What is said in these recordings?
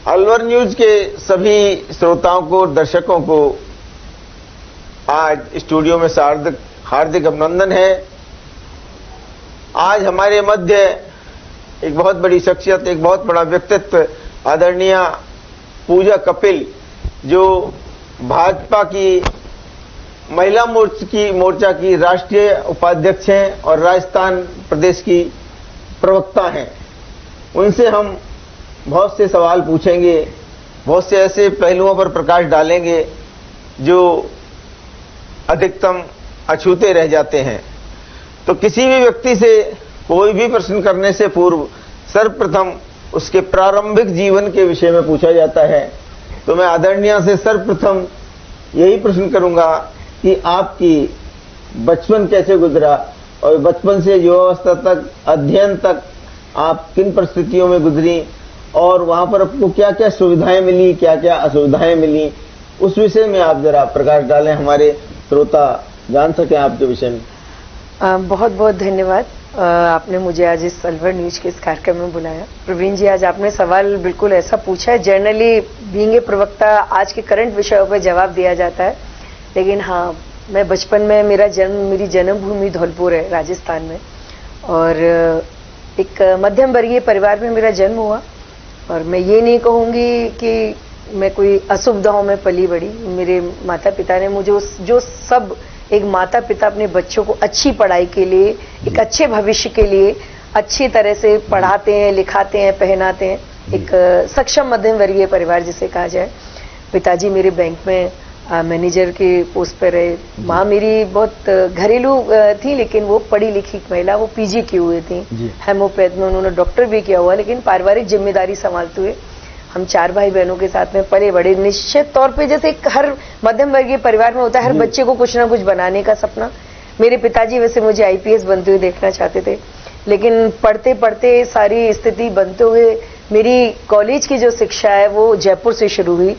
Alwar news के सभी श्रोताओं को, दर्शकों को आज स्टूडियो में हार्दिक अभिनंदन है। आज हमारे मध्य एक बहुत बड़ी शख्सियत, एक बहुत बड़ा व्यक्तित्व, आदरणीय पूजा कपिल, जो भाजपा की महिला मोर्चा की राष्ट्रीय उपाध्यक्ष हैं और राजस्थान प्रदेश की प्रवक्ता हैं। उनसे हम बहुत से सवाल पूछेंगे, बहुत से ऐसे पहलुओं पर प्रकाश डालेंगे जो अधिकतम अछूते रह जाते हैं। तो किसी भी व्यक्ति से कोई भी प्रश्न करने से पूर्व सर्वप्रथम उसके प्रारंभिक जीवन के विषय में पूछा जाता है। तो मैं आदरणीय से सर्वप्रथम यही प्रश्न करूंगा कि आपकी बचपन कैसे गुजरा और बचपन से युवावस्था तक, अध्ययन तक आप किन परिस्थितियों में गुजरी और वहां पर आपको क्या क्या सुविधाएं मिली, क्या क्या असुविधाएं मिली, उस विषय में आप जरा प्रकाश डालें, हमारे श्रोता जान सकें आपके विषय में। बहुत बहुत धन्यवाद। आपने मुझे आज इस अलवर न्यूज के इस कार्यक्रम में बुलाया। प्रवीण जी, आज आपने सवाल बिल्कुल ऐसा पूछा है, जनरली बीइंग ए प्रवक्ता आज के करंट विषयों पर जवाब दिया जाता है, लेकिन हाँ, मैं बचपन में मेरी जन्मभूमि धौलपुर है राजस्थान में, और एक मध्यम वर्गीय परिवार में मेरा जन्म हुआ। और मैं ये नहीं कहूंगी कि मैं कोई असुविधाओं में पली बड़ी। मेरे माता पिता ने मुझे जो सब एक माता पिता अपने बच्चों को अच्छी पढ़ाई के लिए, एक अच्छे भविष्य के लिए अच्छी तरह से पढ़ाते हैं, लिखाते हैं, पहनाते हैं, एक सक्षम मध्यम वर्गीय परिवार जिसे कहा जाए। पिताजी मेरे बैंक में मैनेजर के पोस्ट पर रहे। माँ मेरी बहुत घरेलू थी, लेकिन वो पढ़ी लिखी महिला, वो पीजी किए हुए थी, हेमोपैथ में उन्होंने डॉक्टर भी किया हुआ, लेकिन पारिवारिक जिम्मेदारी संभालते हुए हम 4 भाई बहनों के साथ में पले बड़े। निश्चित तौर पे जैसे एक हर मध्यम वर्गीय परिवार में होता है, हर बच्चे को कुछ ना कुछ बनाने का सपना। मेरे पिताजी वैसे मुझे आईपीएस बनते हुए देखना चाहते थे, लेकिन पढ़ते पढ़ते सारी स्थिति बनते हुए मेरी कॉलेज की जो शिक्षा है वो जयपुर से शुरू हुई।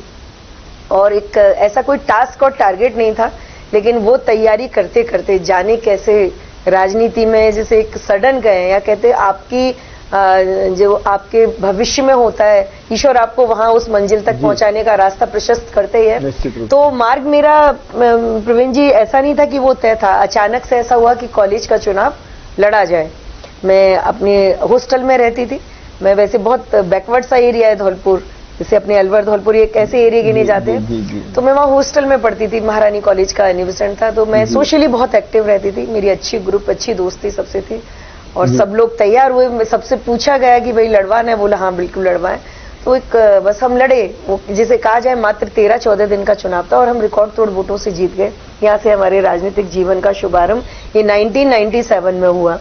और एक ऐसा कोई टास्क और टारगेट नहीं था, लेकिन वो तैयारी करते करते जाने कैसे राजनीति में जैसे एक सडन गए, या कहते आपकी जो आपके भविष्य में होता है, ईश्वर आपको वहां उस मंजिल तक पहुंचाने का रास्ता प्रशस्त करते ही है। तो मार्ग मेरा, प्रवीण जी, ऐसा नहीं था कि वो तय था। अचानक से ऐसा हुआ कि कॉलेज का चुनाव लड़ा जाए। मैं अपने हॉस्टल में रहती थी। मैं वैसे बहुत बैकवर्ड सा एरिया है धौलपुर, जैसे अपने अलवर धौलपुर एक ऐसे एरिया गिने जाते हैं, तो मैं वहाँ हॉस्टल में पढ़ती थी। महारानी कॉलेज का एनिवर्सरी था, तो मैं सोशली बहुत एक्टिव रहती थी। मेरी अच्छी ग्रुप, अच्छी दोस्ती सबसे थी, और सब लोग तैयार हुए। सबसे पूछा गया कि भाई लड़वाना है, बोला हाँ बिल्कुल लड़वाएं। तो एक बस हम लड़े। वो जिसे कहा जाए मात्र 13-14 दिन का चुनाव था, और हम रिकॉर्ड तोड़ वोटों से जीत गए। यहाँ से हमारे राजनीतिक जीवन का शुभारंभ ये 1997 में हुआ।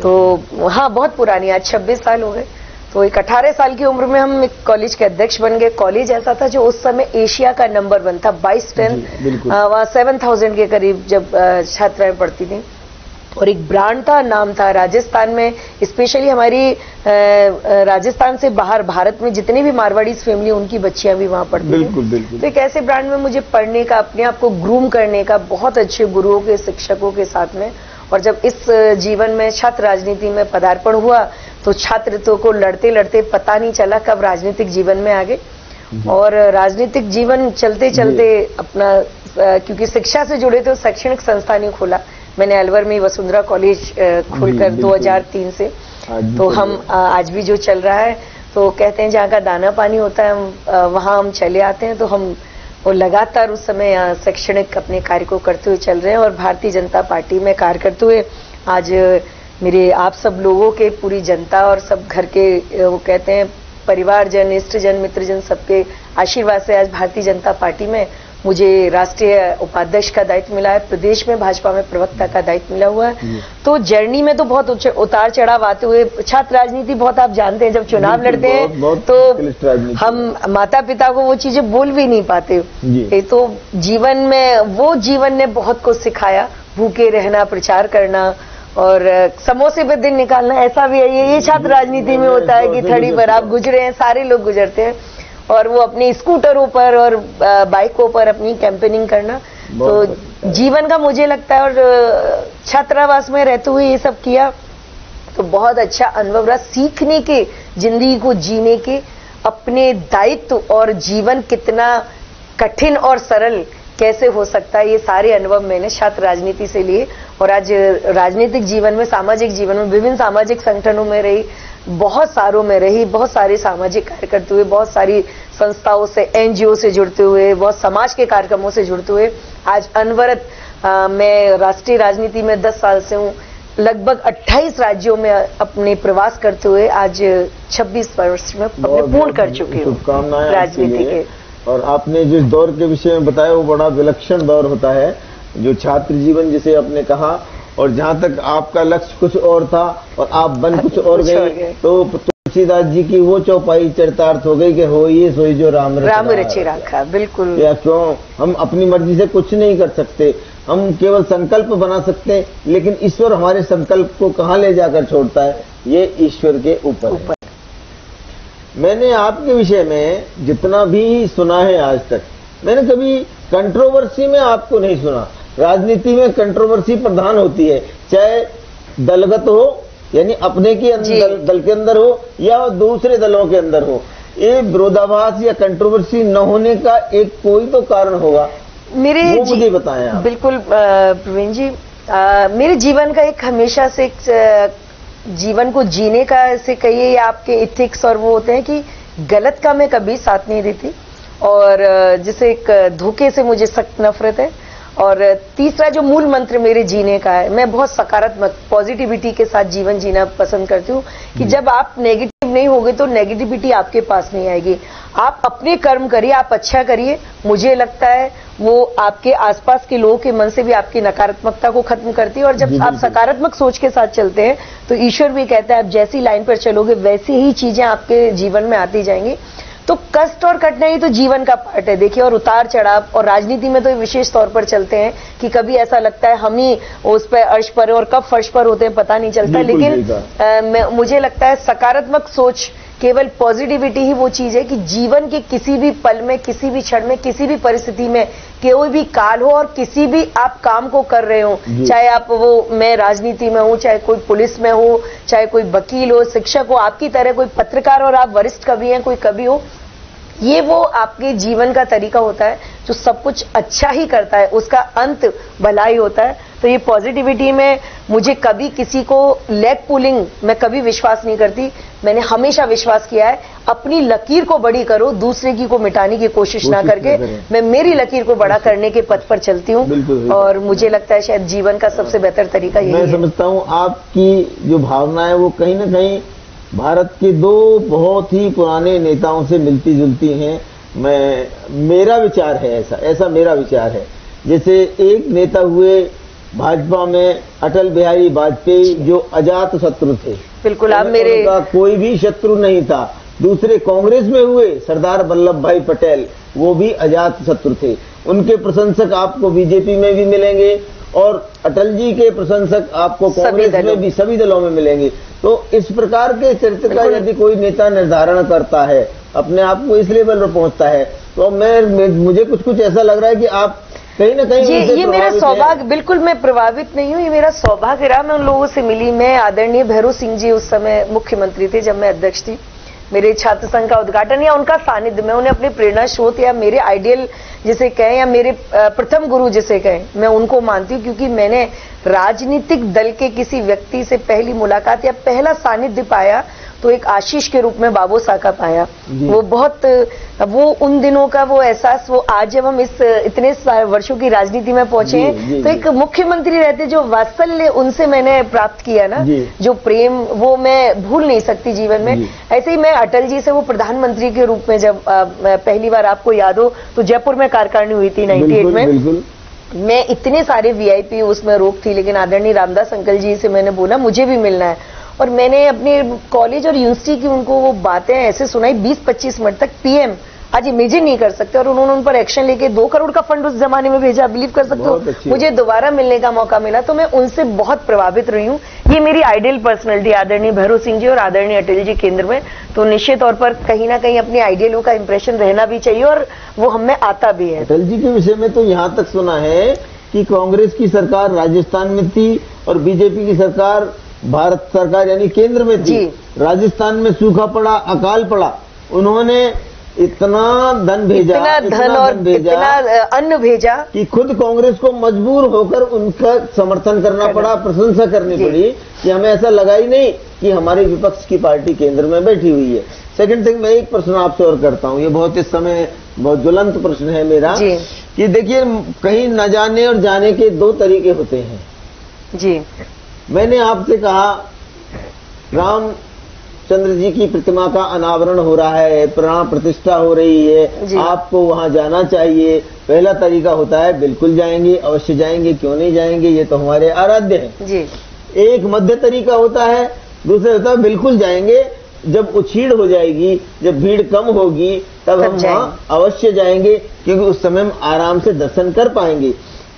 तो हाँ, बहुत पुरानी, आज 26 साल हो गए। तो एक 18 साल की उम्र में हम एक कॉलेज के अध्यक्ष बन गए। कॉलेज ऐसा था जो उस समय एशिया का नंबर 1 था, 22-10 वहाँ 7000 के करीब जब छात्राएं पढ़ती थी। और एक ब्रांड था, नाम था राजस्थान में, स्पेशली हमारी राजस्थान से बाहर भारत में जितने भी मारवाड़ी फैमिली, उनकी बच्चियां भी वहां पढ़ती थी। तो एक ऐसे ब्रांड में मुझे पढ़ने का, अपने आप को ग्रूम करने का, बहुत अच्छे गुरुओं के, शिक्षकों के साथ में। और जब इस जीवन में छात्र राजनीति में पदार्पण हुआ, तो छात्रत्व को लड़ते लड़ते पता नहीं चला कब राजनीतिक जीवन में आ गए। और राजनीतिक जीवन चलते चलते अपना, क्योंकि शिक्षा से जुड़े थे, शैक्षणिक संस्था नहीं खोला मैंने अलवर में, वसुंधरा कॉलेज खोलकर 2003 से। तो हम आज भी जो चल रहा है, तो कहते हैं जहाँ का दाना पानी होता है वहाँ हम चले आते हैं। तो हम वो लगातार उस समय शैक्षणिक अपने कार्य को करते हुए चल रहे हैं, और भारतीय जनता पार्टी में कार्य करते हुए आज मेरे आप सब लोगों के, पूरी जनता और सब घर के, वो कहते हैं परिवारजन, इष्टजन, मित्रजन, सबके आशीर्वाद से आज भारतीय जनता पार्टी में मुझे राष्ट्रीय उपाध्यक्ष का दायित्व मिला है। प्रदेश में भाजपा में प्रवक्ता का दायित्व मिला हुआ है। तो जर्नी में तो बहुत उतार चढ़ाव आते हुए, छात्र राजनीति बहुत आप जानते हैं, जब चुनाव लड़ते हैं तो हम माता पिता को वो चीजें बोल भी नहीं पाते। तो जीवन में वो जीवन ने बहुत कुछ सिखाया, भूखे रहना, प्रचार करना और समोसे पे दिन निकालना, ऐसा भी है। ये छात्र राजनीति में होता है कि थड़ी पर आप गुजरे हैं, सारे लोग गुजरते हैं, और वो अपनी स्कूटरों पर और बाइकों पर अपनी कैंपेनिंग करना। तो जीवन का मुझे लगता है, और छात्रावास में रहते हुए ये सब किया, तो बहुत अच्छा अनुभव रहा, सीखने के, जिंदगी को जीने के, अपने दायित्व और जीवन कितना कठिन और सरल कैसे हो सकता है, ये सारे अनुभव मैंने छात्र राजनीति से लिए। और आज राजनीतिक जीवन में, सामाजिक जीवन में, विभिन्न सामाजिक संगठनों में रही, बहुत सारों में रही, बहुत सारे सामाजिक कार्य करते हुए, बहुत सारी संस्थाओं से, एनजीओ से जुड़ते हुए, बहुत समाज के कार्यक्रमों से जुड़ते हुए आज अनवरत मैं राष्ट्रीय राजनीति में 10 साल से हूँ। लगभग 28 राज्यों में अपने प्रवास करते हुए आज 26 वर्ष में अपने पूर्ण कर चुकी हूँ राजनीति के। और आपने जिस दौर के विषय में बताया वो बड़ा विलक्षण दौर होता है, जो छात्र जीवन जिसे आपने कहा, और जहां तक आपका लक्ष्य कुछ और था और आप बन कुछ और गए, तो तुलसीदास जी की वो चौपाई चरितार्थ हो गई कि हो ये सोई जो राम रचे राखा। बिल्कुल। या क्यों हम अपनी मर्जी से कुछ नहीं कर सकते, हम केवल संकल्प बना सकते हैं, लेकिन ईश्वर हमारे संकल्प को कहाँ ले जाकर छोड़ता है, ये ईश्वर के ऊपर है। मैंने आपके विषय में जितना भी सुना है आज तक, मैंने कभी कंट्रोवर्सी में आपको नहीं सुना। राजनीति में कंट्रोवर्सी प्रधान होती है, चाहे दलगत हो, यानी अपने के दल के अंदर हो या दूसरे दलों के अंदर हो। ये विरोधाभास या कंट्रोवर्सी न होने का एक कोई तो कारण होगा, मुझे बताएं आप। बिल्कुल प्रवीण जी, मेरे जीवन का एक हमेशा से जीवन को जीने का ऐसे कहिए या आपके इथिक्स और वो होते हैं कि गलत का मैं कभी साथ नहीं देती, और जिसे एक धोखे से मुझे सख्त नफरत है। और तीसरा जो मूल मंत्र मेरे जीने का है, मैं बहुत सकारात्मक पॉजिटिविटी के साथ जीवन जीना पसंद करती हूँ कि जब आप नेगेटिव नहीं होगे तो नेगेटिविटी आपके पास नहीं आएगी। आप अपने कर्म करिए, आप अच्छा करिए, मुझे लगता है वो आपके आसपास के लोगों के मन से भी आपकी नकारात्मकता को खत्म करती है। और जब आप सकारात्मक सोच के साथ चलते हैं तो ईश्वर भी कहता है आप जैसी लाइन पर चलोगे वैसी ही चीजें आपके जीवन में आती जाएंगी। तो कष्ट और कठिनाई तो जीवन का पार्ट है, देखिए, और उतार चढ़ाव, और राजनीति में तो विशेष तौर पर चलते हैं कि कभी ऐसा लगता है हम ही उस पर अर्श पर और कब फर्श पर होते हैं पता नहीं चलता। लेकिन मुझे लगता है सकारात्मक सोच, केवल पॉजिटिविटी ही वो चीज है कि जीवन के किसी भी पल में, किसी भी क्षण में, किसी भी परिस्थिति में, कोई भी काल हो और किसी भी आप काम को कर रहे हो, चाहे आप वो, मैं राजनीति में हूं, चाहे कोई पुलिस में हो, चाहे कोई वकील हो, शिक्षक हो, आपकी तरह कोई पत्रकार और आप वरिष्ठ कवि हैं, कोई कवि हो, ये वो आपके जीवन का तरीका होता है जो सब कुछ अच्छा ही करता है, उसका अंत भलाई होता है। तो ये पॉजिटिविटी में मुझे कभी किसी को लेग पुलिंग मैं कभी विश्वास नहीं करती। मैंने हमेशा विश्वास किया है अपनी लकीर को बड़ी करो, दूसरे की को मिटाने की कोशिश ना करके मैं मेरी लकीर को बड़ा करने के पथ पर चलती हूँ। और मुझे लगता है शायद जीवन का सबसे बेहतर तरीका यही है। मैं समझता हूँ आपकी जो भावना है वो कहीं ना कहीं भारत के दो बहुत ही पुराने नेताओं से मिलती जुलती हैं। मेरा विचार है ऐसा मेरा विचार है। जैसे एक नेता हुए भाजपा में अटल बिहारी वाजपेयी, जो अजात शत्रु थे। बिल्कुल, आप मेरे उनका कोई भी शत्रु नहीं था। दूसरे कांग्रेस में हुए सरदार वल्लभ भाई पटेल, वो भी अजात शत्रु थे। उनके प्रशंसक आपको बीजेपी में भी मिलेंगे और अटल जी के प्रशंसक आपको कांग्रेस में भी, सभी दलों में मिलेंगे। तो इस प्रकार के चरित्र का यदि कोई नेता निर्धारण करता है, अपने आप को इस लेवल पर पहुंचता है, तो मुझे कुछ ऐसा लग रहा है कि आप कहीं ना कहीं ये मेरा सौभाग्य, बिल्कुल मैं प्रभावित नहीं हूँ, ये मेरा सौभाग्य रहा। मैं उन लोगों से मिली। मैं आदरणीय भैरू सिंह जी उस समय मुख्यमंत्री थे जब मैं अध्यक्ष थी। मेरे छात्र संघ का उद्घाटन या उनका सानिध्य, मैं उन्हें अपने प्रेरणा स्रोत या मेरे आइडियल जिसे कहें या मेरे प्रथम गुरु जिसे कहें, मैं उनको मानती हूँ। क्योंकि मैंने राजनीतिक दल के किसी व्यक्ति से पहली मुलाकात या पहला सानिध्य पाया तो एक आशीष के रूप में बाबू साहब का पाया। वो उन दिनों का वो एहसास, वो आज जब हम इस इतने वर्षों की राजनीति में पहुंचे हैं, तो एक मुख्यमंत्री रहते जो वात्सल्य उनसे मैंने प्राप्त किया ना, जो प्रेम, वो मैं भूल नहीं सकती जीवन में। ऐसे ही मैं अटल जी से वो प्रधानमंत्री के रूप में जब पहली बार आपको याद हो तो जयपुर में कार्यकारिणी हुई थी 98 में, मैं इतने सारे वीआईपी उसमें रोक थी, लेकिन आदरणीय रामदास अंकल जी से मैंने बोला मुझे भी मिलना है। और मैंने अपने कॉलेज और यूनिवर्सिटी की उनको वो बातें ऐसे सुनाई 20-25 मिनट तक। पीएम आज इमेजिन नहीं कर सकते, और उन्होंने उन पर एक्शन लेके 2 करोड़ का फंड उस जमाने में भेजा, बिलीव कर सकते हो। मुझे दोबारा मिलने का मौका मिला, तो मैं उनसे बहुत प्रभावित रही हूँ। ये मेरी आइडियल पर्सनैलिटी आदरणीय भैरू सिंह जी और आदरणीय अटल जी केंद्र में, तो निश्चित तौर पर कहीं ना कहीं अपने आइडियलों का इंप्रेशन रहना भी चाहिए और वो हमें आता भी है। अटल जी के विषय में तो यहाँ तक सुना है कि कांग्रेस की सरकार राजस्थान में थी और बीजेपी की सरकार भारत सरकार यानी केंद्र में थी। राजस्थान में सूखा पड़ा, अकाल पड़ा, उन्होंने इतना धन भेजा, इतना धन और इतना अन्न भेजा कि खुद कांग्रेस को मजबूर होकर उनका समर्थन करना पड़ा, प्रशंसा करनी पड़ी कि हमें ऐसा लगा ही नहीं कि हमारी विपक्ष की पार्टी केंद्र में बैठी हुई है। सेकंड थिंग, मैं एक प्रश्न आपसे और करता हूं, ये बहुत इस समय बहुत ज्वलंत प्रश्न है मेरा कि देखिए, कहीं न जाने और जाने के दो तरीके होते हैं जी। मैंने आपसे कहा रामचंद्र जी की प्रतिमा का अनावरण हो रहा है, प्राण प्रतिष्ठा हो रही है, आपको वहां जाना चाहिए। पहला तरीका होता है बिल्कुल जाएंगे, अवश्य जाएंगे, क्यों नहीं जाएंगे, ये तो हमारे आराध्य हैं जी। एक मध्य तरीका होता है, दूसरा होता है बिल्कुल जाएंगे, जब उछीड़ हो जाएगी, जब भीड़ कम होगी तब हम वहां अवश्य जाएंगे, क्योंकि उस समय हम आराम से दर्शन कर पाएंगे।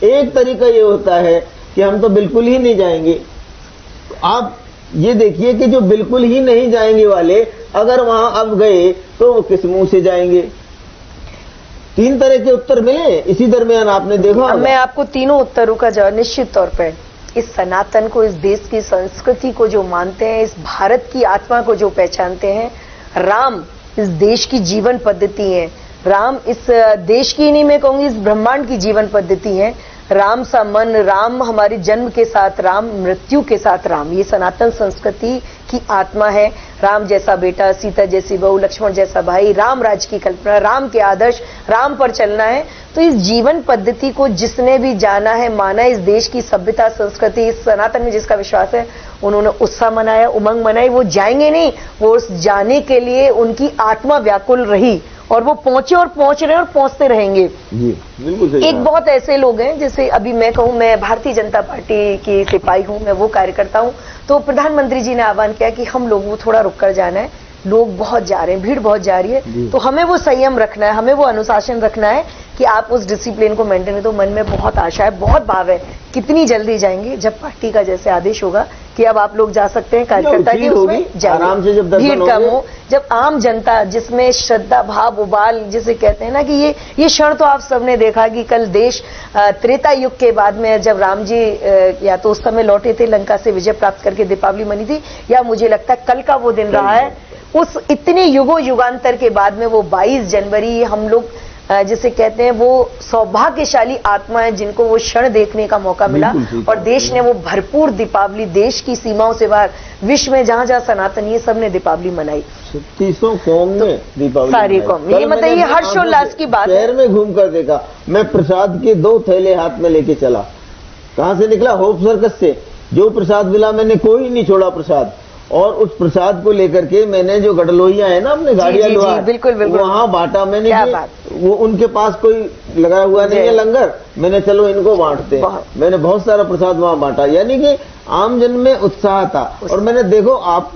एक तरीका ये होता है कि हम तो बिल्कुल ही नहीं जाएंगे। आप ये देखिए कि जो बिल्कुल ही नहीं जाएंगे वाले अगर वहां अब गए तो वो किस मुंह से जाएंगे। तीन तरह के उत्तर मिले इसी दरमियान, आपने देखा। मैं आपको तीनों उत्तरों का जवाब निश्चित तौर पर, इस सनातन को, इस देश की संस्कृति को जो मानते हैं, इस भारत की आत्मा को जो पहचानते हैं, राम इस देश की जीवन पद्धति है, राम इस देश की नहीं, मैं कहूंगी इस ब्रह्मांड की जीवन पद्धति है। राम सा मन, राम हमारे जन्म के साथ राम, मृत्यु के साथ राम, ये सनातन संस्कृति की आत्मा है। राम जैसा बेटा, सीता जैसी बहू, लक्ष्मण जैसा भाई, राम राज्य की कल्पना, राम के आदर्श, राम पर चलना है। तो इस जीवन पद्धति को जिसने भी जाना है, माना, इस देश की सभ्यता, संस्कृति, इस सनातन में जिसका विश्वास है, उन्होंने उत्साह मनाया, उमंग मनाई। वो जाएंगे नहीं, वो उस जाने के लिए उनकी आत्मा व्याकुल रही और वो पहुंचे और पहुंच रहे हैं और पहुंचते रहेंगे जी। बिल्कुल सही। एक बहुत ऐसे लोग हैं, जैसे अभी मैं कहूं, मैं भारतीय जनता पार्टी की सिपाही हूं, मैं वो कार्यकर्ता हूं, तो प्रधानमंत्री जी ने आह्वान किया कि हम लोगों को थोड़ा रुक कर जाना है, लोग बहुत जा रहे हैं, भीड़ बहुत जा रही है, तो हमें वो संयम रखना है, हमें वो अनुशासन रखना है कि आप उस डिसिप्लिन को मेंटेन। तो मन में बहुत आशा है, बहुत भाव है, कितनी जल्दी जाएंगे, जब पार्टी का जैसे आदेश होगा कि अब आप लोग जा सकते हैं, कार्यकर्ता की उसमें आराम से, जब भीड़ कम हो, जब आम जनता जिसमें श्रद्धा भाव उबाल जिसे कहते हैं ना, कि ये क्षण तो आप सबने देखा कि कल देश त्रेता युग के बाद में, जब राम जी या तो उस समय लौटे थे, लंका से विजय प्राप्त करके दीपावली मनी थी, या मुझे लगता है कल का वो दिन रहा है, उस इतने युगांतर के बाद में वो 22 जनवरी, हम लोग जिसे कहते हैं वो सौभाग्यशाली आत्मा है जिनको वो क्षण देखने का मौका मिला। और देश ने वो भरपूर दीपावली, देश की सीमाओं से बाहर विश्व में जहां जहां सनातन, ये सब ने दीपावली मनाई। 36 कौम में दीपावली, सारी कौम, ये मतलब ये हर्षोल्लास की बात है। शहर में घूम कर देखा, मैं प्रसाद के 2 थैले हाथ में लेके चला। कहां से निकला? होप सर्कस से। जो प्रसाद मिला मैंने कोई नहीं छोड़ा प्रसाद, और उस प्रसाद को लेकर के मैंने जो गडलोहिया है ना अपने गाड़ियां लोहा, बिल्कुल बिल्कुल वहां बांटा मैंने। वो उनके पास कोई लगाया हुआ नहीं है लंगर, मैंने चलो इनको बांटते हैं, मैंने बहुत सारा प्रसाद वहां बांटा। यानी कि आम जन में उत्साह था। और मैंने देखो, आप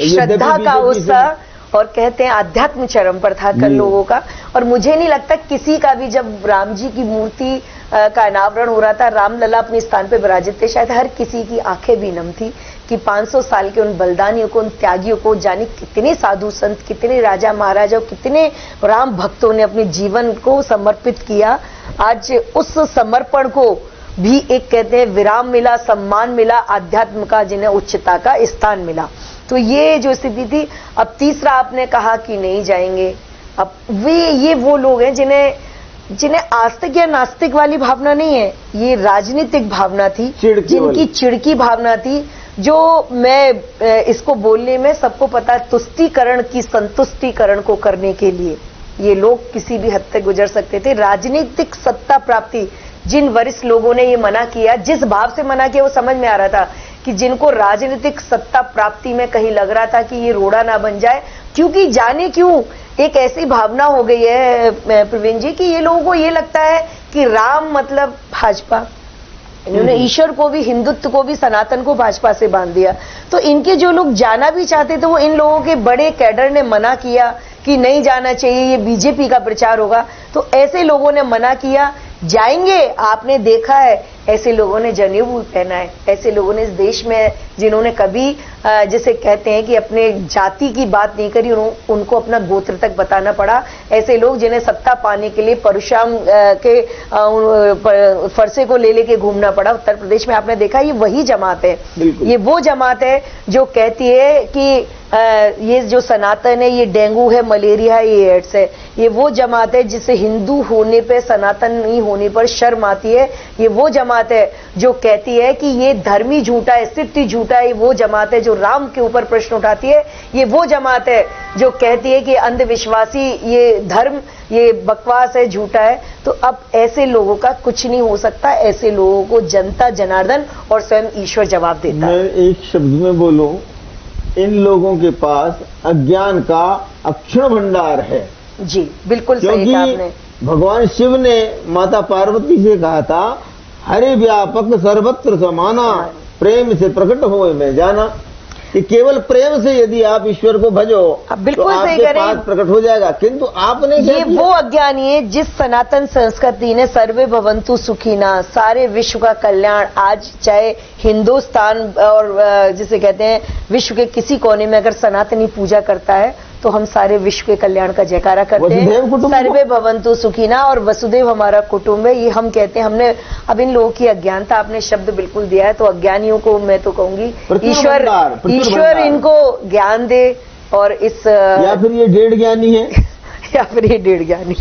श्रद्धा का उत्साह, और कहते हैं आध्यात्म चरम पर था कल लोगों का। और मुझे नहीं लगता किसी का भी, जब राम जी की मूर्ति का अनावरण हो रहा था, रामलला अपने स्थान पे विराजित थे, शायद हर किसी की आंखें भी नम थी कि 500 साल के उन बलिदानियों को, उन त्यागियों को, जाने कितने साधु संत, कितने राजा महाराजा, कितने राम भक्तों ने अपने जीवन को समर्पित किया। आज उस समर्पण को भी एक कहते हैं विराम मिला, सम्मान मिला, आध्यात्म का जिन्हें उच्चता का स्थान मिला। तो ये जो स्थिति थी। अब तीसरा आपने कहा कि नहीं जाएंगे, अब ये वो लोग हैं जिन्हें आस्तिक या नास्तिक वाली भावना नहीं है, ये राजनीतिक भावना थी, जिनकी चिड़की भावना थी, जो मैं इसको बोलने में सबको पता है, तुष्टीकरण की संतुष्टीकरण को करने के लिए ये लोग किसी भी हद तक गुजर सकते थे। राजनीतिक सत्ता प्राप्ति, जिन वरिष्ठ लोगों ने ये मना किया, जिस भाव से मना किया वो समझ में आ रहा था कि जिनको राजनीतिक सत्ता प्राप्ति में कहीं लग रहा था कि ये रोड़ा ना बन जाए, क्योंकि जाने क्यों एक ऐसी भावना हो गई है प्रवीण जी कि ये लोगों को ये लगता है कि राम मतलब भाजपा, इन्होंने ईश्वर को भी, हिंदुत्व को भी, सनातन को भाजपा से बांध दिया। तो इनके जो लोग जाना भी चाहते थे, वो इन लोगों के बड़े कैडर ने मना किया कि नहीं जाना चाहिए, ये बीजेपी का प्रचार होगा। तो ऐसे लोगों ने मना किया। जाएंगे, आपने देखा है ऐसे लोगों ने जनेऊ भी पहना है, ऐसे लोगों ने इस देश में जिन्होंने कभी जैसे कहते हैं कि अपने जाति की बात नहीं करी, उनको अपना गोत्र तक बताना पड़ा। ऐसे लोग जिन्हें सत्ता पाने के लिए परशुराम के फरसे को ले लेके घूमना पड़ा। उत्तर प्रदेश में आपने देखा ये वही जमात है, ये वो जमात है जो कहती है कि ये जो सनातन है ये डेंगू है, मलेरिया है, ये एड्स है। ये वो जमात है जिसे हिंदू होने पे, सनातन नहीं होने पर शर्म आती है। ये वो जमात है जो कहती है कि ये धर्म ही झूठा है, स्थिति झूठा है। ये वो जमात है जो राम के ऊपर प्रश्न उठाती है। ये वो जमात है जो कहती है कि अंधविश्वासी ये धर्म ये बकवास है, झूठा है। तो अब ऐसे लोगों का कुछ नहीं हो सकता, ऐसे लोगों को जनता जनार्दन और स्वयं ईश्वर जवाब देता है। मैं एक शब्द में बोलूं, इन लोगों के पास अज्ञान का अक्षर भंडार है। जी बिल्कुल सही कहा आपने। भगवान शिव ने माता पार्वती से कहा था, हरे व्यापक सर्वत्र समाना, प्रेम से प्रकट होए में जाना। कि केवल प्रेम से यदि आप ईश्वर को भजो तो आपके पास प्रकट हो जाएगा। किंतु आपने ये वो अज्ञानी है जिस सनातन संस्कृति ने सर्वे भवंतु सुखीना, सारे विश्व का कल्याण, आज चाहे हिंदुस्तान और जिसे कहते हैं विश्व के किसी कोने में अगर सनातनी पूजा करता है तो हम सारे विश्व के कल्याण का जयकारा करते हैं, सर्वे भवंतु सुखीना। और वसुदेव हमारा कुटुंब है, ये हम कहते हैं। हमने अब इन लोगों की अज्ञानता आपने शब्द बिल्कुल दिया है, तो अज्ञानियों को मैं तो कहूंगी ईश्वर इनको ज्ञान दे। और इस या फिर ये डेढ़ ज्ञानी है या फिर ये डेढ़ ज्ञानी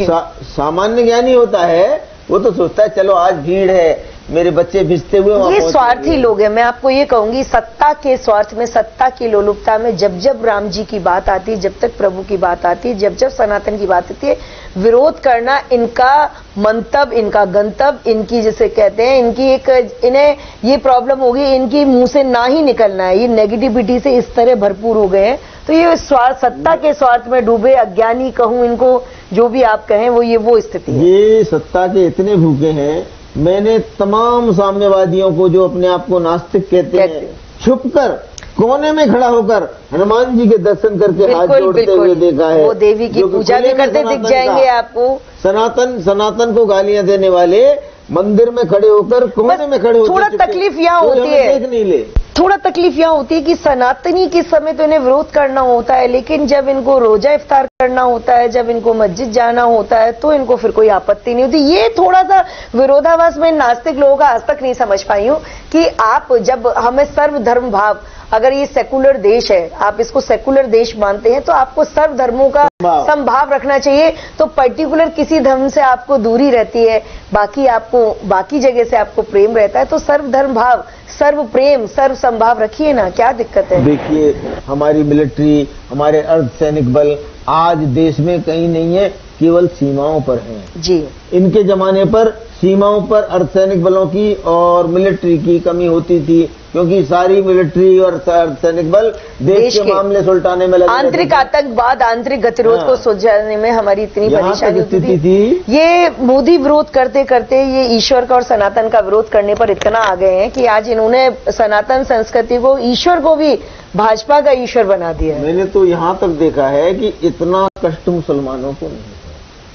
सामान्य ज्ञानी होता है, वो तो सोचता है चलो आज भीड़ है, मेरे बच्चे भिजते हुए। ये स्वार्थी लोग हैं। मैं आपको ये कहूंगी सत्ता के स्वार्थ में, सत्ता की लोलुपता में जब जब राम जी की बात आती है, जब तक प्रभु की बात आती है, जब जब सनातन की बात आती है, विरोध करना इनका मंतव्य, इनका गंतव्य, इनकी जिसे कहते हैं इनकी एक, इन्हें ये प्रॉब्लम होगी, इनकी मुंह से ना ही निकलना है। ये नेगेटिविटी से इस तरह भरपूर हो गए हैं। तो ये स्वार्थ, सत्ता के स्वार्थ में डूबे अज्ञानी कहूं इनको, जो भी आप कहें वो स्थिति है। ये सत्ता के इतने भूखे हैं। मैंने तमाम साम्यवादियों को जो अपने आप को नास्तिक कहते हैं, छुपकर कोने में खड़ा होकर हनुमान जी के दर्शन करके हाथ जोड़ते हुए देखा है। वो देवी की पूजा भी करते दिख जाएंगे आपको। सनातन को गालियां देने वाले मंदिर में खड़े होकर कोने में खड़े होते। थोड़ा तकलीफ यहाँ होती है, थोड़ा तकलीफ यहाँ होती है कि सनातनी के समय तो इन्हें विरोध करना होता है, लेकिन जब इनको रोजा इफ्तार करना होता है, जब इनको मस्जिद जाना होता है, तो इनको फिर कोई आपत्ति नहीं होती। ये थोड़ा सा विरोधाभास में नास्तिक लोगों का आज तक नहीं समझ पाई हूं कि आप जब हमें सर्वधर्म भाव, अगर ये सेकुलर देश है, आप इसको सेकुलर देश मानते हैं, तो आपको सर्व धर्मों का समभाव रखना चाहिए। तो पर्टिकुलर किसी धर्म से आपको दूरी रहती है, बाकी जगह से आपको प्रेम रहता है, तो सर्व धर्म भाव, सर्व प्रेम, सर्व संभाव रखिए ना, क्या दिक्कत है। देखिए हमारी मिलिट्री, हमारे अर्धसैनिक बल आज देश में कहीं नहीं है, केवल सीमाओं पर हैं। जी, इनके जमाने पर सीमाओं पर अर्धसैनिक बलों की और मिलिट्री की कमी होती थी, क्योंकि सारी मिलिट्री और अर्धसैनिक बल देश के मामले सुलटाने में लगे। आंतरिक आतंकवाद, आंतरिक गतिरोध को सुलझाने में हमारी इतनी परेशानी होती थी। ये मोदी विरोध करते करते ये ईश्वर का और सनातन का विरोध करने पर इतना आ गए हैं कि आज इन्होंने सनातन संस्कृति को, ईश्वर को भी भाजपा का ईश्वर बना दिया है। मैंने तो यहाँ तक देखा है कि इतना कष्ट मुसलमानों को नहीं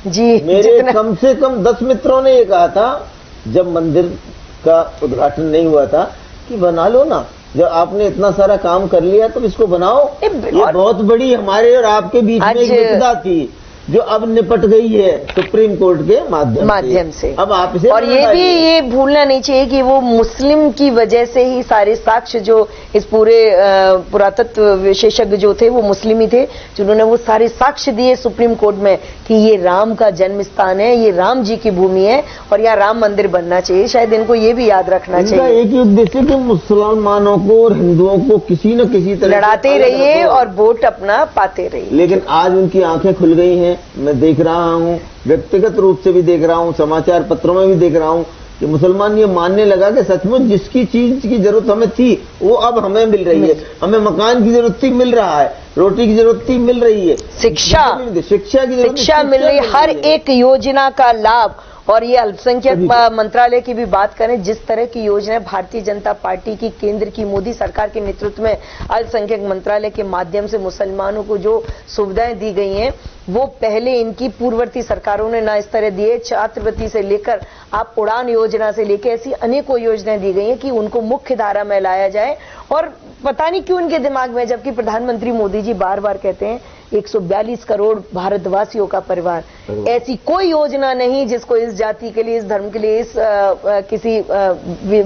जी। मेरे कम से कम 10 मित्रों ने ये कहा था जब मंदिर का उद्घाटन नहीं हुआ था कि बना लो ना, जब आपने इतना सारा काम कर लिया तो इसको बनाओ। ये बहुत बड़ी हमारे और आपके बीच में एक विपदा थी जो अब निपट गई है सुप्रीम कोर्ट के माध्यम से। अब आप इसे, और ये भूलना नहीं चाहिए कि वो मुस्लिम की वजह से ही सारे साक्ष्य, जो इस पूरे पुरातत्व विशेषज्ञ जो थे वो मुस्लिम ही थे, जिन्होंने वो सारे साक्ष्य दिए सुप्रीम कोर्ट में कि ये राम का जन्म स्थान है, ये राम जी की भूमि है और यहाँ राम मंदिर बनना चाहिए। शायद इनको ये भी याद रखना चाहिए। एक ही उद्देश्य कि मुसलमानों को और हिंदुओं को किसी न किसी तरह लड़ाते रहिए और वोट अपना पाते रहिए। लेकिन आज उनकी आंखें खुल गई हैं। मैं देख रहा हूं, व्यक्तिगत रूप से भी देख रहा हूं, समाचार पत्रों में भी देख रहा हूं कि मुसलमान ये मानने लगा कि सचमुच जिसकी चीज की जरूरत हमें थी वो अब हमें मिल रही है। हमें मकान की जरूरत थी, मिल रहा है, रोटी की जरूरत थी, मिल रही है, शिक्षा की शिक्षा मिल रही है, हर एक योजना का लाभ। और ये अल्पसंख्यक मंत्रालय की भी बात करें, जिस तरह की योजनाएं भारतीय जनता पार्टी की केंद्र की मोदी सरकार के नेतृत्व में अल्पसंख्यक मंत्रालय के माध्यम से मुसलमानों को जो सुविधाएं दी गई हैं, वो पहले इनकी पूर्ववर्ती सरकारों ने ना इस तरह दिए। छात्रवृत्ति से लेकर आप उड़ान योजना से लेकर ऐसी अनेकों योजनाएं दी गई हैं कि उनको मुख्य धारा में लाया जाए। और पता नहीं क्यों इनके दिमाग में, जबकि प्रधानमंत्री मोदी जी बार बार कहते हैं 142 करोड़ भारतवासियों का परिवार, ऐसी कोई योजना नहीं जिसको इस जाति के लिए, इस धर्म के लिए, इस किसी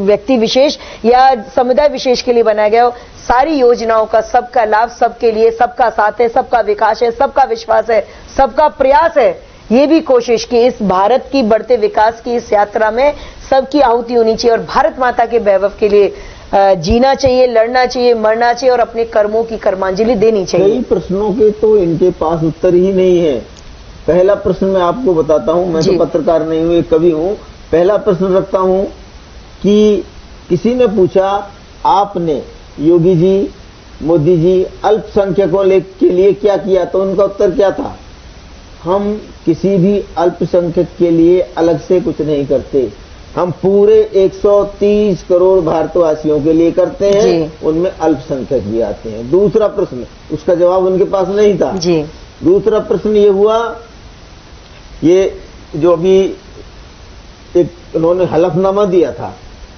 व्यक्ति विशेष या समुदाय विशेष के लिए बनाया गया हो। सारी योजनाओं का सबका लाभ सबके लिए, सबका साथ है, सबका विकास है, सबका विश्वास है, सबका प्रयास है। ये भी कोशिश कि इस भारत की बढ़ते विकास की इस यात्रा में सबकी आहुति होनी चाहिए और भारत माता के वैभव के लिए जीना चाहिए, लड़ना चाहिए, मरना चाहिए और अपने कर्मों की कर्मांजलि देनी चाहिए। कई प्रश्नों के तो इनके पास उत्तर ही नहीं है। पहला प्रश्न मैं आपको बताता हूं, मैं तो पत्रकार नहीं हूं, एक कवि हूं। पहला प्रश्न रखता हूं कि किसी ने पूछा आपने योगी जी, मोदी जी अल्पसंख्यकों के लिए क्या किया, तो उनका उत्तर क्या था? हम किसी भी अल्पसंख्यक के लिए अलग से कुछ नहीं करते, हम पूरे 130 करोड़ भारतवासियों के लिए करते हैं, उनमें अल्पसंख्यक भी आते हैं। दूसरा प्रश्न, उसका जवाब उनके पास नहीं था जी। दूसरा प्रश्न ये हुआ, ये जो अभी एक उन्होंने हलफनामा दिया था,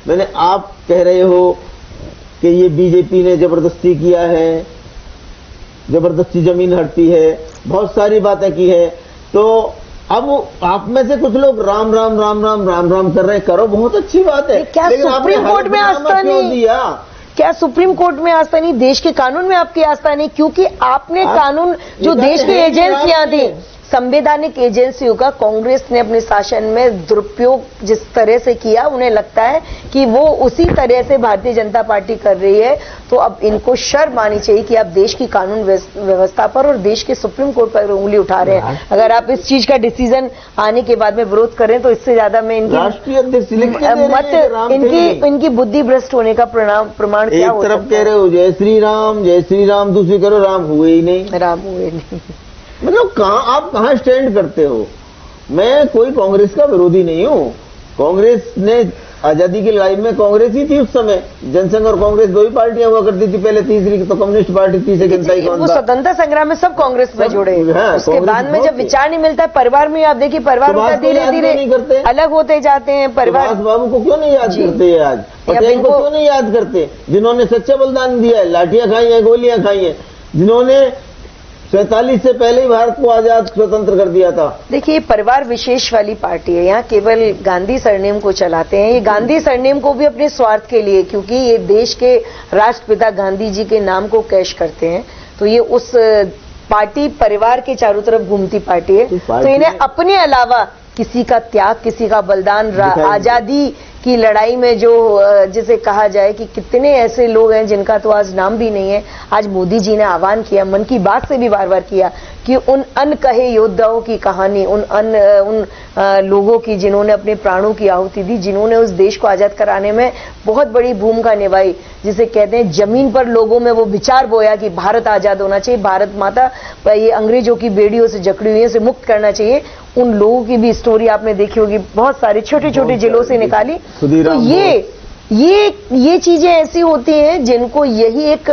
मैंने आप कह रहे हो कि ये बीजेपी ने जबरदस्ती किया है, जबरदस्ती जमीन हड़पी है, बहुत सारी बातें की है। तो अब आप में से कुछ लोग राम राम राम राम राम राम कर रहे हैं, करो, बहुत अच्छी बात है। क्या सुप्रीम कोर्ट में आस्था नहीं दिया? क्या सुप्रीम कोर्ट में आस्था नहीं? देश के कानून में आपकी आस्था नहीं? क्योंकि आपने कानून जो देश की एजेंसियां थी, संवैधानिक एजेंसियों का कांग्रेस ने अपने शासन में दुरुपयोग जिस तरह से किया, उन्हें लगता है कि वो उसी तरह से भारतीय जनता पार्टी कर रही है। तो अब इनको शर्म आनी चाहिए कि आप देश की कानून व्यवस्था पर और देश के सुप्रीम कोर्ट पर उंगली उठा रहे हैं। अगर आप इस चीज का डिसीजन आने के बाद में विरोध करें तो इससे ज्यादा मैं इनकी बुद्धि भ्रष्ट होने का प्रमाण क्या हो सकता है? एक तरफ कह रहे हो जय श्री राम, दूसरी करो राम हुए ही नहीं। मतलब आप कहां स्टैंड करते हो? मैं कोई कांग्रेस का विरोधी नहीं हूं। कांग्रेस ने आजादी की लड़ाई में कांग्रेस ही थी उस समय, जनसंघ और कांग्रेस दो ही पार्टियां हुआ करती थी। पहले तीसरी तो कम्युनिस्ट पार्टी थी, सेकंड कौन था? स्वतंत्रता संग्राम में सब कांग्रेस में जुड़े। उसके बाद में जब विचार नहीं मिलता है परिवार में, आप देखिए परिवार धीरे धीरे अलग होते जाते हैं। परिवार बाबू को क्यों नहीं याद करते आज? पटेल को क्यों नहीं याद करते, जिन्होंने सच्चा बलिदान दिया है, लाठियां खाई है, गोलियां खाई है, जिन्होंने 47 से पहले ही भारत को आजाद स्वतंत्र कर दिया था। देखिए, परिवार विशेष वाली पार्टी है, यहाँ केवल गांधी सरनेम को चलाते हैं। ये गांधी सरनेम को भी अपने स्वार्थ के लिए, क्योंकि ये देश के राष्ट्रपिता गांधी जी के नाम को कैश करते हैं, तो ये उस पार्टी परिवार के चारों तरफ घूमती पार्टी है। तो इन्हें अपने अलावा किसी का त्याग, किसी का बलिदान, आजादी की लड़ाई में जो जिसे कहा जाए कि कितने ऐसे लोग हैं जिनका तो आज नाम भी नहीं है। आज मोदी जी ने आह्वान किया, मन की बात से भी बार बार किया कि उन अनकहे योद्धाओं की कहानी, उन लोगों की जिन्होंने अपने प्राणों की आहुति दी, जिन्होंने उस देश को आजाद कराने में बहुत बड़ी भूमिका निभाई, जिसे कहते हैं जमीन पर लोगों में वो विचार बोया कि भारत आजाद होना चाहिए, भारत माता ये अंग्रेजों की बेड़ियों से जकड़ी हुई से मुक्त करना चाहिए। उन लोगों की भी स्टोरी आपने देखी होगी, बहुत सारे छोटे छोटे जिलों से निकाली। तो ये चीजें ऐसी होती हैं जिनको यही एक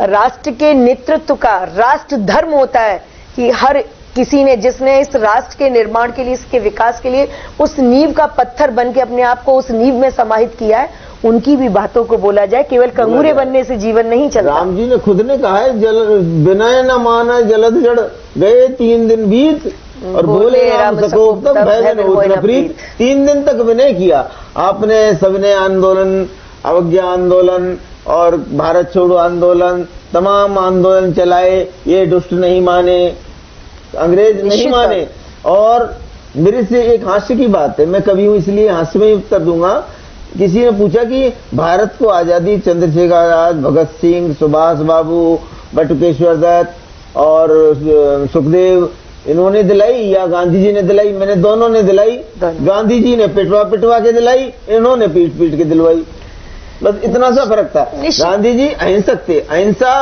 राष्ट्र के नेतृत्व का राष्ट्र धर्म होता है कि हर किसी ने, जिसने इस राष्ट्र के निर्माण के लिए, इसके विकास के लिए उस नींव का पत्थर बन के अपने आप को उस नींव में समाहित किया है, उनकी भी बातों को बोला जाए। केवल कंगूरे बनने से जीवन नहीं चलता। राम जी ने खुद ने कहा है, विनय न माना जलद जड़ गए 3 दिन बीत और बोले राम सको तब भय न प्रीत। 3 दिन तक विनय किया आपने, सविनय आंदोलन, अवज्ञा आंदोलन और भारत छोड़ो आंदोलन, तमाम आंदोलन चलाए। ये दुष्ट नहीं माने, अंग्रेज नहीं माने। और मेरे से एक हास्य की बात है, मैं कभी हूं इसलिए हास्य में ही उत्तर दूंगा। किसी ने पूछा कि भारत को आजादी चंद्रशेखर आजाद, भगत सिंह, सुभाष बाबू, बटुकेश्वर दत्त और सुखदेव इन्होंने दिलाई या गांधी जी ने दिलाई? मैंने दोनों ने दिलाई। गांधी जी ने पिटवा पिटवा के दिलाई, इन्होंने पीट पीट के दिलवाई। बस इतना सा फर्क था। गांधी जी अहिंसक थे, अहिंसा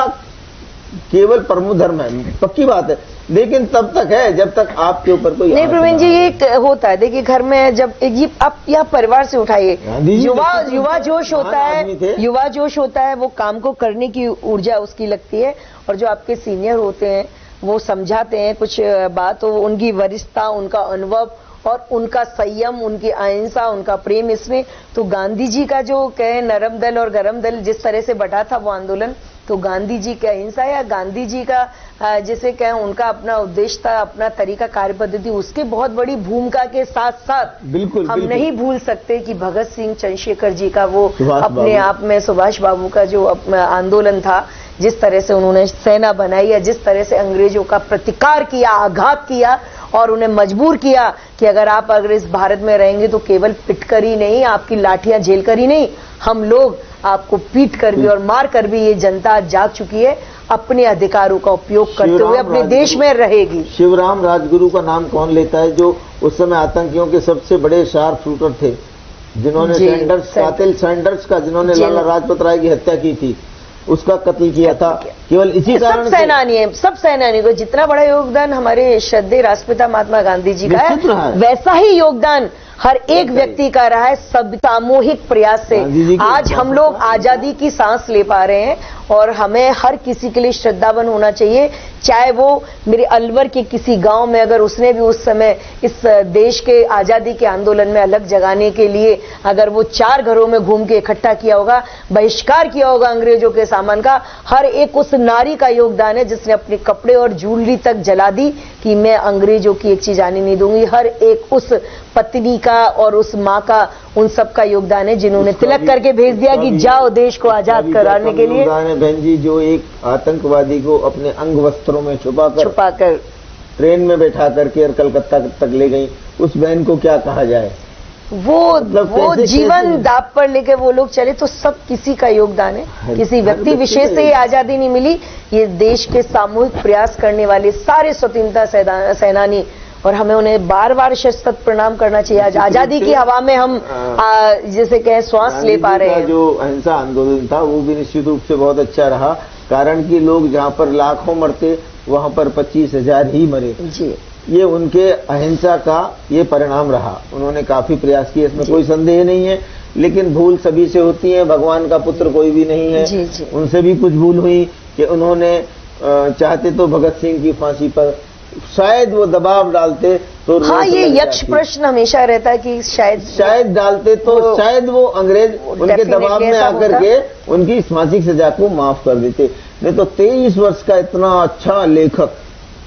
केवल परमो धर्म है, पक्की बात है, लेकिन तब तक है जब तक आपके ऊपर कोई नहीं। प्रवीण जी, ये होता है, देखिए घर में जब ये आप या परिवार से उठाइए, युवा जोश होता है, युवा जोश होता है, वो काम को करने की ऊर्जा उसकी लगती है। और जो आपके सीनियर होते हैं वो समझाते हैं कुछ बात, तो उनकी वरिष्ठता, उनका अनुभव और उनका संयम, उनकी अहिंसा, उनका प्रेम इसमें। तो गांधी जी का जो कहे नरम दल और गरम दल जिस तरह से बढ़ा था वो आंदोलन, तो गांधी जी की अहिंसा या गांधी जी का जैसे कहें उनका अपना उद्देश्य था, अपना तरीका, कार्य पद्धति, उसके बहुत बड़ी भूमिका के साथ साथ बिल्कुल हम नहीं भूल सकते कि भगत सिंह, चंद्रशेखर जी का वो अपने बाबू। आप में, सुभाष बाबू का जो आंदोलन था, जिस तरह से उन्होंने सेना बनाई या जिस तरह से अंग्रेजों का प्रतिकार किया, आघात किया और उन्हें मजबूर किया कि अगर इस भारत में रहेंगे तो केवल पिटकर ही नहीं, आपकी लाठियां झेलकर ही नहीं, हम लोग आपको पीट कर भी और मार कर भी, ये जनता जाग चुकी है, अपने अधिकारों का उपयोग करते हुए अपने देश में रहेगी। शिवराम राजगुरु का नाम कौन लेता है, जो उस समय आतंकियों के सबसे बड़े शार्प शूटर थे, जिन्होंने सैंडर्स, कातिल सैंडर्स का, जिन्होंने लाला लाजपत राय की हत्या की थी, उसका कत्ल किया था। केवल इसी कारण सब सेनानी है, सब सेनानी को जितना बड़ा योगदान हमारे श्रद्धेय राष्ट्रपिता महात्मा गांधी जी का है, वैसा ही योगदान हर एक व्यक्ति का रहा है, सब सामूहिक प्रयास से आज हम लोग आजादी की सांस ले पा रहे हैं। और हमें हर किसी के लिए श्रद्धावान होना चाहिए, चाहे वो मेरे अलवर के किसी गांव में, अगर उसने भी उस समय इस देश के आजादी के आंदोलन में अलग जगाने के लिए अगर वो 4 घरों में घूम के इकट्ठा किया होगा, बहिष्कार किया होगा अंग्रेजों के सामान का, हर एक उस नारी का योगदान है जिसने अपने कपड़े और ज्वेलरी तक जला दी कि मैं अंग्रेजों की एक चीज आने नहीं दूंगी। हर एक उस पत्नी का और उस माँ का, उन सब का योगदान है जिन्होंने तिलक करके भेज दिया कि जाओ देश को आजाद कराने के लिए। बहन जी, जो एक आतंकवादी को अपने अंग वस्त्रों में छुपाकर ट्रेन में बैठा करके और कलकत्ता तक ले गई, उस बहन को क्या कहा जाए? वो जीवन दाप पर लेके वो लोग चले, तो सब किसी का योगदान है, किसी व्यक्ति विशेष से ये आजादी नहीं मिली, ये देश के सामूहिक प्रयास करने वाले सारे स्वतंत्रता सेनानी, और हमें उन्हें बार बार शत प्रणाम करना चाहिए। आज आजादी की हवा में हम जैसे कहें श्वास ले पा रहे हैं। जो अहिंसा आंदोलन था वो भी निश्चित रूप से बहुत अच्छा रहा, कारण कि लोग जहाँ पर लाखों मरते वहाँ पर 25,000 ही मरे जी। ये उनके अहिंसा का ये परिणाम रहा। उन्होंने काफी प्रयास किए, इसमें कोई संदेह नहीं है, लेकिन भूल सभी से होती है, भगवान का पुत्र कोई भी नहीं है। जी। उनसे भी कुछ भूल हुई कि उन्होंने चाहते तो भगत सिंह की फांसी पर शायद वो दबाव डालते तो हाँ, ये यक्ष प्रश्न हमेशा रहता है कि शायद डालते तो शायद वो अंग्रेज उनके दबाव में आकर के उनकी फांसी की सजा को माफ कर देते। नहीं तो 23 वर्ष का इतना अच्छा लेखक,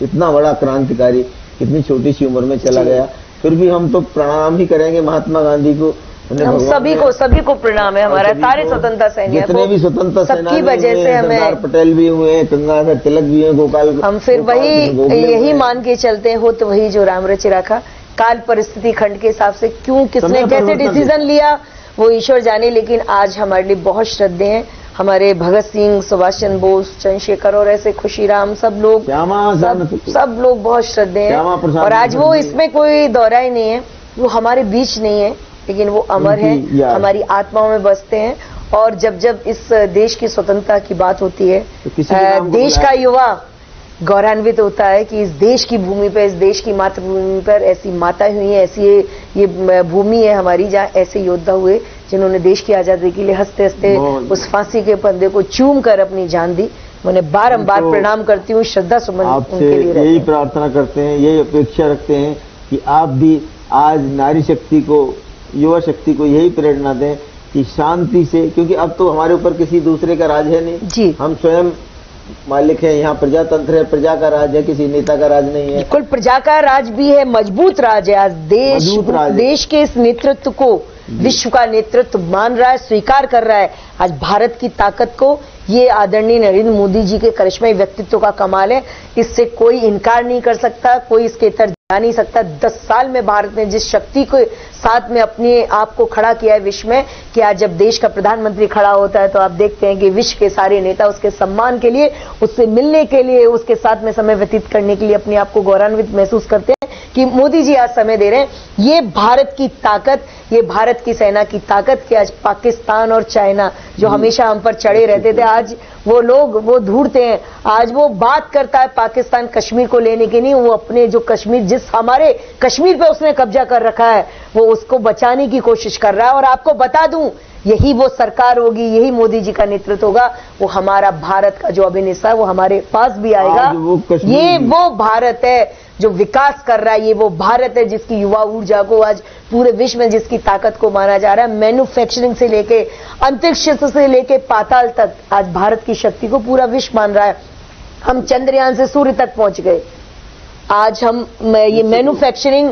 इतना बड़ा क्रांतिकारी इतनी छोटी सी उम्र में चला गया। फिर भी हम तो प्रणाम ही करेंगे महात्मा गांधी को, हम सभी को प्रणाम है, हमारा सारे स्वतंत्रता सैनिक, जितने भी स्वतंत्रता सेनानी की वजह से हमें सरदार पटेल भी हुए हैं, गंगाधर तिलक भी हैं, गोपाल, हम फिर वही यही मान के चलते हैं, हो तो वही जो राम रचि रखा, काल परिस्थिति खंड के हिसाब से क्यों किसने कैसे डिसीजन लिया वो ईश्वर जाने, लेकिन आज हमारे लिए बहुत श्रद्धेय हैं हमारे भगत सिंह, सुभाष चंद्र बोस, चंद्रशेखर और ऐसे खुशीराम, सब लोग बहुत श्रद्धेय हैं। और आज वो इसमें कोई दौरा ही नहीं है, वो हमारे बीच नहीं है, लेकिन वो अमर है, हमारी आत्माओं में बसते हैं। और जब इस देश की स्वतंत्रता की बात होती है, देश का युवा गौरवान्वित होता है कि इस देश की भूमि पर, इस देश की मातृभूमि पर ऐसी माता हुई है, ऐसी ये भूमि है हमारी जहाँ ऐसे योद्धा हुए जिन्होंने देश की आजादी के लिए हंसते हंसते उस फांसी के फंदे को चूम कर अपनी जान दी। उन्हें बारंबार प्रणाम करती हूँ, श्रद्धा सुमन उनके लिए यही प्रार्थना करते हैं, यही अपेक्षा रखते हैं कि आप भी आज नारी शक्ति को, युवा शक्ति को यही प्रेरणा दें कि शांति से, क्योंकि अब तो हमारे ऊपर किसी दूसरे का राज है नहीं जी, हम स्वयं मालिक है, यहाँ प्रजातंत्र है, प्रजा का राज है, किसी नेता का राज नहीं है। बिल्कुल प्रजा का राज भी है, मजबूत राज है। आज देश के इस नेतृत्व को विश्व का नेतृत्व मान रहा है, स्वीकार कर रहा है। आज भारत की ताकत को ये आदरणीय नरेंद्र मोदी जी के करिश्माई व्यक्तित्व का कमाल है, इससे कोई इनकार नहीं कर सकता, कोई इसके तरफ जा नहीं सकता। 10 साल में भारत ने जिस शक्ति के साथ में अपने आप को खड़ा किया है विश्व में, कि आज जब देश का प्रधानमंत्री खड़ा होता है तो आप देखते हैं कि विश्व के सारे नेता उसके सम्मान के लिए, उससे मिलने के लिए, उसके साथ में समय व्यतीत करने के लिए अपने आप को गौरवान्वित महसूस करते हैं कि मोदी जी आज समय दे रहे हैं। ये भारत की ताकत, ये भारत की सेना की ताकत कि आज पाकिस्तान और चाइना जो हमेशा हम पर चढ़े रहते थे, आज वो लोग वो ढूंढते हैं। आज वो बात करता है पाकिस्तान कश्मीर को लेने की नहीं, वो अपने जो कश्मीर, जिस हमारे कश्मीर पे उसने कब्जा कर रखा है, वो उसको बचाने की कोशिश कर रहा है। और आपको बता दूं यही वो सरकार होगी, यही मोदी जी का नेतृत्व होगा, वो हमारा भारत का जो अभिन्न हिस्सा है वो हमारे पास भी आएगा। ये वो भारत है जो विकास कर रहा है, ये वो भारत है जिसकी युवा ऊर्जा को आज पूरे विश्व में जिसकी ताकत को माना जा रहा है। मैन्युफैक्चरिंग से लेके अंतरिक्ष से लेके पाताल तक आज भारत की शक्ति को पूरा विश्व मान रहा है। हम चंद्रयान से सूर्य तक पहुंच गए। आज हम ये मैन्युफैक्चरिंग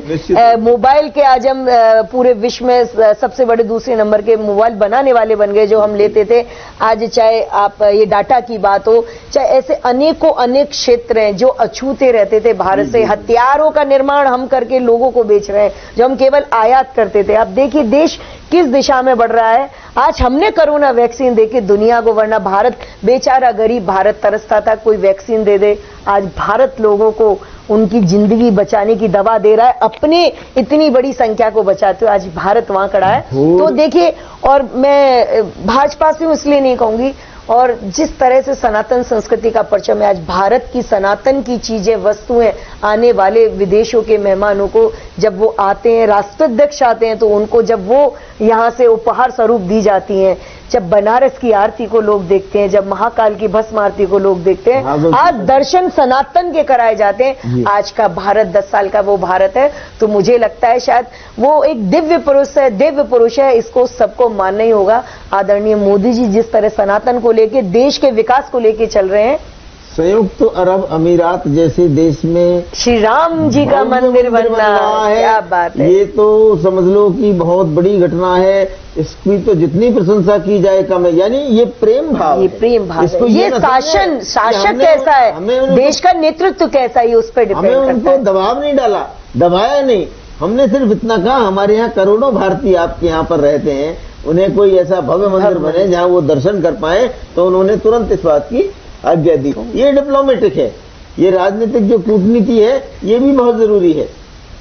मोबाइल के आज हम पूरे विश्व में सबसे बड़े दूसरे नंबर के मोबाइल बनाने वाले बन गए जो हम लेते थे। आज चाहे आप ये डाटा की बात हो, चाहे ऐसे अनेकों अनेक क्षेत्र हैं जो अछूते रहते थे भारत से। हथियारों का निर्माण हम करके लोगों को बेच रहे हैं जो हम केवल आयात करते थे। आप देखिए देश किस दिशा में बढ़ रहा है। आज हमने कोरोना वैक्सीन देके दुनिया को, वरना भारत बेचारा गरीब भारत तरसता था कोई वैक्सीन दे दे। आज भारत लोगों को उनकी जिंदगी बचाने की दवा दे रहा है, अपने इतनी बड़ी संख्या को बचाते हुए आज भारत वहां खड़ा है। तो देखिए, और मैं भाजपा से इसलिए नहीं कहूंगी, और जिस तरह से सनातन संस्कृति का परचम है, आज भारत की सनातन की चीजें वस्तुएं आने वाले विदेशों के मेहमानों को जब वो आते हैं, राष्ट्राध्यक्ष आते हैं, तो उनको जब वो यहां से उपहार स्वरूप दी जाती हैं, जब बनारस की आरती को लोग देखते हैं, जब महाकाल की भस्म आरती को लोग देखते हैं, आज दर्शन सनातन के कराए जाते हैं। आज का भारत 10 साल का वो भारत है। तो मुझे लगता है शायद वो एक दिव्य पुरुष है, इसको सबको मानना ही होगा। आदरणीय मोदी जी जिस तरह सनातन को लेके, देश के विकास को लेके चल रहे हैं, संयुक्त अरब अमीरात जैसे देश में श्री राम जी का मंदिर बनना है, क्या बात है। ये तो समझ लो कि बहुत बड़ी घटना है। इसकी तो जितनी प्रशंसा की जाए कम है। यानी ये प्रेम भाव, ये प्रेम भाव है। ये शासक कैसा है, देश का नेतृत्व कैसा है, उस पर डिपेंड करता है। उनको दबाव नहीं डाला, दबाया नहीं। हमने सिर्फ इतना कहा, हमारे यहाँ करोड़ों भारतीय आपके यहाँ पर रहते हैं, उन्हें कोई ऐसा भव्य मंदिर बने जहाँ वो दर्शन कर पाए, तो उन्होंने तुरंत इस बात की आज्ञा दी। ये डिप्लोमेटिक है, ये राजनीतिक जो कूटनीति है, ये भी बहुत जरूरी है।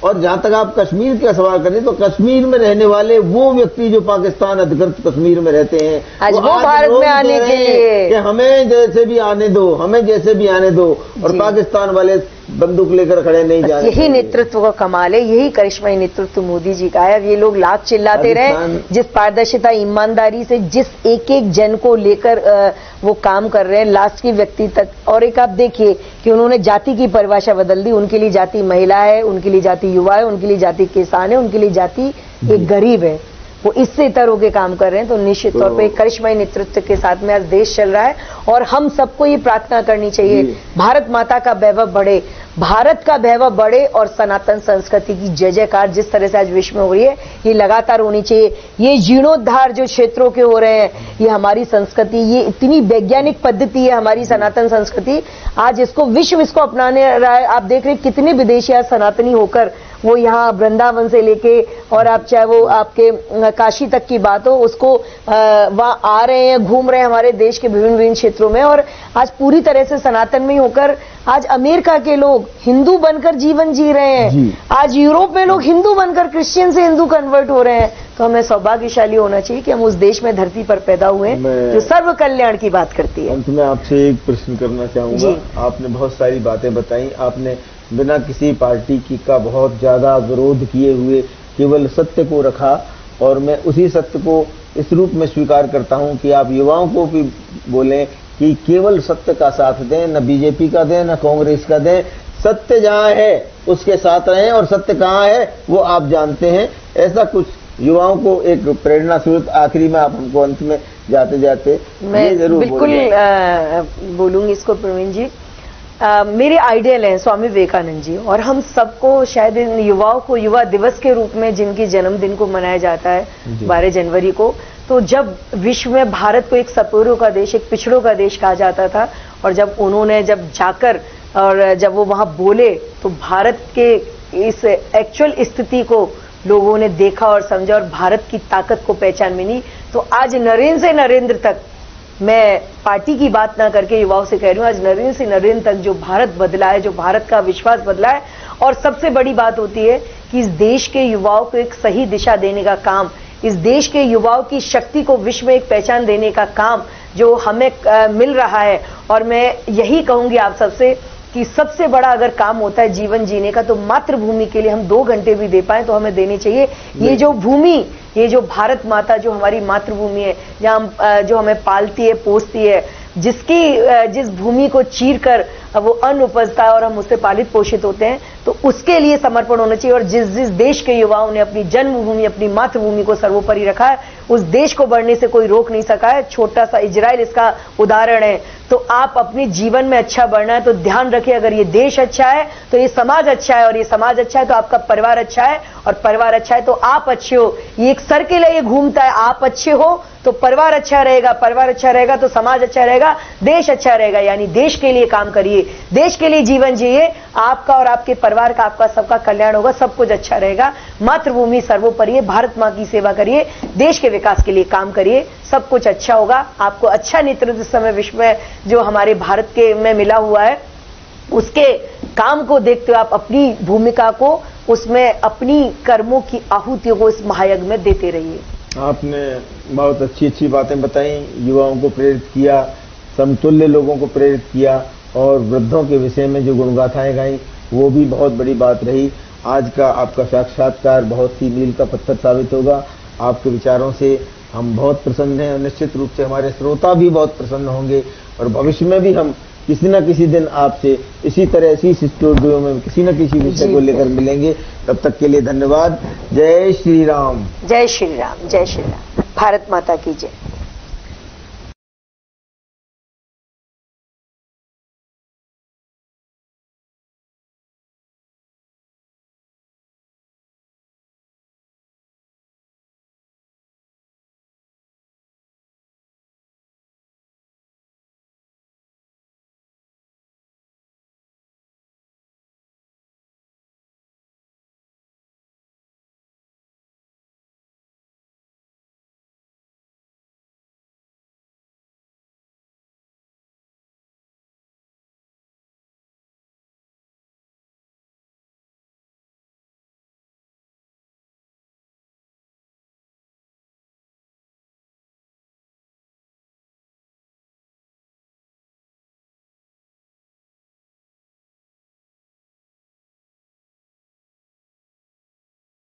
और जहां तक आप कश्मीर का सवाल करें, तो कश्मीर में रहने वाले वो व्यक्ति जो पाकिस्तान अधिकृत कश्मीर में रहते हैं, आज वो भारत में आने के लिए कि हमें जैसे भी आने दो, हमें जैसे भी आने दो, और पाकिस्तान वाले बंदूक लेकर खड़े नहीं जाने। यही नेतृत्व का कमाल है, यही करिश्माई नेतृत्व मोदी जी का है। ये लोग लाख चिल्लाते रहे, जिस पारदर्शिता ईमानदारी से जिस एक एक जन को लेकर वो काम कर रहे हैं, लास्ट की व्यक्ति तक। और एक आप देखिए कि उन्होंने जाति की परिभाषा बदल दी। उनके लिए जाति महिला है, उनके लिए जाति युवा है, उनके लिए जाति किसान है, उनके लिए जाति एक गरीब है। वो इससे इतर होकर काम कर रहे हैं। तो निश्चित तौर पे करिश्माई नेतृत्व के साथ में आज देश चल रहा है, और हम सबको ये प्रार्थना करनी चाहिए, भारत माता का वैभव बढ़े, भारत का वैभव बढ़े, और सनातन संस्कृति की जय जयकार जिस तरह से आज विश्व में हो रही है, ये लगातार होनी चाहिए। ये जीर्णोद्धार जो क्षेत्रों के हो रहे हैं, ये हमारी संस्कृति, ये इतनी वैज्ञानिक पद्धति है हमारी सनातन संस्कृति, आज इसको विश्व इसको अपनाने रहा है। आप देख रहे हैं कितने विदेशी आज सनातनी होकर वो यहाँ वृंदावन से लेके, और आप चाहे वो आपके काशी तक की बात हो, उसको वहां आ रहे हैं, घूम रहे हैं हमारे देश के विभिन्न विभिन्न क्षेत्रों में, और आज पूरी तरह से सनातन में ही होकर आज अमेरिका के लोग हिंदू बनकर जीवन जी रहे हैं। आज यूरोप में लोग हिंदू बनकर क्रिश्चियन से हिंदू कन्वर्ट हो रहे हैं। तो हमें सौभाग्यशाली होना चाहिए कि हम उस देश में धरती पर पैदा हुए जो सर्व कल्याण की बात करती है। अंत में आपसे एक प्रश्न करना चाहूंगा। आपने बहुत सारी बातें बताई, आपने बिना किसी पार्टी की का बहुत ज्यादा विरोध किए हुए केवल सत्य को रखा, और मैं उसी सत्य को इस रूप में स्वीकार करता हूं कि आप युवाओं को भी बोलें कि केवल सत्य का साथ दें, न बीजेपी का दें, न कांग्रेस का दें। सत्य जहां है उसके साथ रहें, और सत्य कहां है वो आप जानते हैं। ऐसा कुछ युवाओं को एक प्रेरणा स्रोत आखिरी में आप हमको अंत में जाते जाते मैं जरूर बिल्कुल बोलूंगी इसको। प्रवीण जी, मेरे आइडियल हैं स्वामी विवेकानंद जी, और हम सबको शायद इन युवाओं को युवा दिवस के रूप में जिनकी जन्मदिन को मनाया जाता है 12 जनवरी को, तो जब विश्व में भारत को एक सपूरों का देश, एक पिछड़ों का देश कहा जाता था, और जब उन्होंने जब जाकर और जब वो वहां बोले, तो भारत के इस एक्चुअल स्थिति को लोगों ने देखा और समझा, और भारत की ताकत को पहचान मिली। तो आज नरेंद्र से नरेंद्र तक, मैं पार्टी की बात ना करके युवाओं से कह रही हूं, आज नरेंद्र से नरेंद्र तक जो भारत बदला है, जो भारत का विश्वास बदला है, और सबसे बड़ी बात होती है कि इस देश के युवाओं को एक सही दिशा देने का काम, इस देश के युवाओं की शक्ति को विश्व में एक पहचान देने का काम जो हमें मिल रहा है। और मैं यही कहूंगी आप सबसे कि सबसे बड़ा अगर काम होता है जीवन जीने का तो मातृभूमि के लिए हम 2 घंटे भी दे पाए तो हमें देने चाहिए। ये जो भूमि, ये जो भारत माता जो हमारी मातृभूमि है, जहाँ जो हमें पालती है पोसती है, जिस भूमि को चीर कर वो अन्न उपजता है और हम उससे पालित पोषित होते हैं, तो उसके लिए समर्पण होना चाहिए। और जिस देश के युवाओं ने अपनी जन्मभूमि, अपनी मातृभूमि को सर्वोपरि रखा है, उस देश को बढ़ने से कोई रोक नहीं सका है। छोटा सा इजराइल इसका उदाहरण है। तो आप अपने जीवन में अच्छा बढ़ना है तो ध्यान रखिए, अगर ये देश अच्छा है तो ये समाज अच्छा है, और ये समाज अच्छा है तो आपका परिवार अच्छा है, और परिवार अच्छा है तो आप अच्छे हो। ये एक सर्किल है, ये घूमता है। आप अच्छे हो तो परिवार अच्छा रहेगा, परिवार अच्छा रहेगा तो समाज अच्छा रहेगा, देश अच्छा रहेगा। यानी देश के लिए काम करिए, देश के लिए जीवन जिए, आपका और आपके परिवार का, आपका सबका कल्याण होगा, सब कुछ अच्छा रहेगा। मातृभूमि सर्वोपरि है, भारत मां की सेवा करिए, देश के विकास के लिए काम करिए, सब कुछ अच्छा होगा। आपको अच्छा नेतृत्व इस समय विश्व में जो हमारे भारत के में मिला हुआ है, उसके काम को देखते हुए आप अपनी भूमिका को, उसमें अपनी कर्मों की आहुतियों को इस महायज्ञ में देते रहिए। आपने बहुत अच्छी अच्छी बातें बताई, युवाओं को प्रेरित किया, समतुल्य लोगों को प्रेरित किया, और वृद्धों के विषय में जो गुणगाथाएं गाई वो भी बहुत बड़ी बात रही। आज का आपका साक्षात्कार बहुत ही मील का पत्थर साबित होगा। आपके विचारों से हम बहुत प्रसन्न हैं और निश्चित रूप से हमारे श्रोता भी बहुत प्रसन्न होंगे, और भविष्य में भी हम किसी न किसी दिन आपसे इसी तरह इसी स्टूडियो में किसी न किसी विषय को लेकर मिलेंगे। तब तक के लिए धन्यवाद। जय श्री राम। जय श्री राम। जय श्री राम। भारत माता की जय।